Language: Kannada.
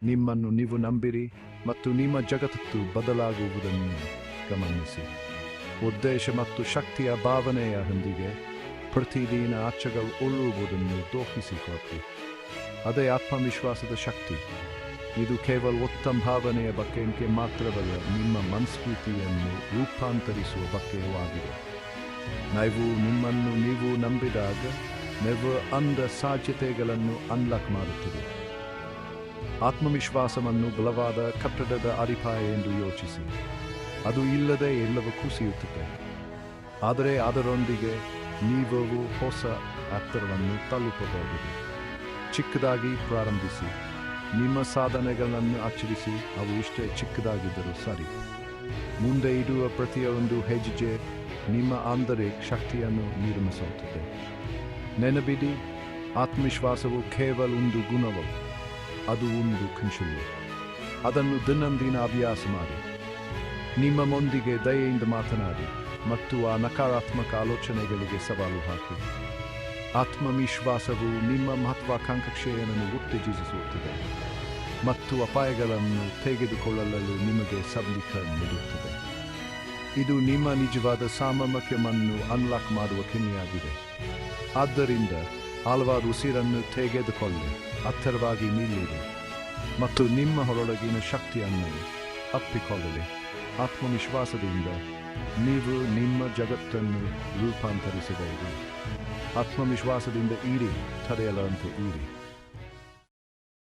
ನಿಮ್ಮನ್ನು ನೀವು ನಂಬಿರಿ ಮತ್ತು ನಿಮ್ಮ ಜಗತ್ತು ಬದಲಾಗುವುದನ್ನು ಗಮನಿಸಿ. ಉದ್ದೇಶ ಮತ್ತು ಶಕ್ತಿಯ ಭಾವನೆಯ ಹೊಂದಿಗೆ ಪ್ರತಿದಿನ ಆಚೆಗಳು ಉಳ್ಳುವುದನ್ನು ತೋರಿಸಿಕೊಡಿ. ಅದೇ ಆತ್ಮವಿಶ್ವಾಸದ ಶಕ್ತಿ. ಇದು ಕೇವಲ ಉತ್ತಮ ಭಾವನೆಯ ಬಗ್ಗೆ ಮಾತ್ರವಲ್ಲ, ನಿಮ್ಮ ಮನಸ್ಥಿತಿಯನ್ನು ರೂಪಾಂತರಿಸುವ ಬಗ್ಗೆಯಾಗಿದೆ. ನಿಮ್ಮನ್ನು ನೀವು ನಂಬಿದಾಗ ನೀವು ಅಂದ ಸಾಧ್ಯತೆಗಳನ್ನು ಅನ್ಲಾಕ್ ಮಾಡುತ್ತದೆ. ಆತ್ಮವಿಶ್ವಾಸವನ್ನು ಬಲವಾದ ಕಟ್ಟಡದ ಅಡಿಪಾಯ ಎಂದು ಯೋಚಿಸಿ. ಅದು ಇಲ್ಲದೆ ಎಲ್ಲವೂ ಕುಸಿಯುತ್ತದೆ. ಆದರೆ ಅದರೊಂದಿಗೆ ನೀವು ಹೊಸ ಎತ್ತರವನ್ನು ತಲುಪಬಹುದು. ಚಿಕ್ಕದಾಗಿ ಪ್ರಾರಂಭಿಸಿ. ನಿಮ್ಮ ಸಾಧನೆಗಳನ್ನು ಆಚರಿಸಿ, ಅವು ಇಷ್ಟೇ ಚಿಕ್ಕದಾಗಿದ್ದರೂ ಸರಿ. ಮುಂದೆ ಇಡುವ ಪ್ರತಿಯೊಂದು ಹೆಜ್ಜೆ ನಿಮ್ಮ ಆಂತರಿಕ ಶಕ್ತಿಯನ್ನು ನಿರ್ಮಿಸುತ್ತದೆ. ನೆನಪಿಡಿ, ಆತ್ಮವಿಶ್ವಾಸವು ಕೇವಲ ಒಂದು ಗುಣವಲ್ಲ, ಅದು ಒಂದು ಕೌಶಲ್ಯ. ಅದನ್ನು ದೈನಂದಿನ ಅಭ್ಯಾಸ ಮಾಡಿ. ನಿಮ್ಮ ಮುಂದಿಗೆ ದಯೆಯಿಂದ ಮಾತನಾಡಿ ಮತ್ತು ಆ ನಕಾರಾತ್ಮಕ ಆಲೋಚನೆಗಳಿಗೆ ಸವಾಲು ಹಾಕಿ. ಆತ್ಮವಿಶ್ವಾಸವು ನಿಮ್ಮ ಮಹತ್ವಾಕಾಂಕ್ಷೆಯನ್ನು ಉತ್ತೇಜಿಸುತ್ತದೆ ಮತ್ತು ಅಪಾಯಗಳನ್ನು ತೆಗೆದುಕೊಳ್ಳಲು ನಿಮಗೆ ಸಬಲೀಕರಣ ನೀಡುತ್ತದೆ. ಇದು ನಿಮ್ಮ ನಿಜವಾದ ಸಾಮರ್ಥ್ಯವನ್ನು ಅನ್ಲಾಕ್ ಮಾಡುವ ಕೆಣಿಯಾಗಿದೆ. ಆದ್ದರಿಂದ ಹಲವಾರು ಉಸಿರನ್ನು ತೆಗೆದುಕೊಳ್ಳಿ, ಹತ್ತಿರವಾಗಿ ನಿಲ್ಲಿರಿ ಮತ್ತು ನಿಮ್ಮ ಹೊರೊಳಗಿನ ಶಕ್ತಿಯನ್ನು ಅಪ್ಪಿಕೊಳ್ಳಲಿ. ಆತ್ಮವಿಶ್ವಾಸದಿಂದ ನೀವು ನಿಮ್ಮ ಜಗತ್ತನ್ನು ರೂಪಾಂತರಿಸಬಹುದು. ಆತ್ಮವಿಶ್ವಾಸದಿಂದ ಇರಿ, ತಡೆಯಲಾರಂತೆ ಇರಿ.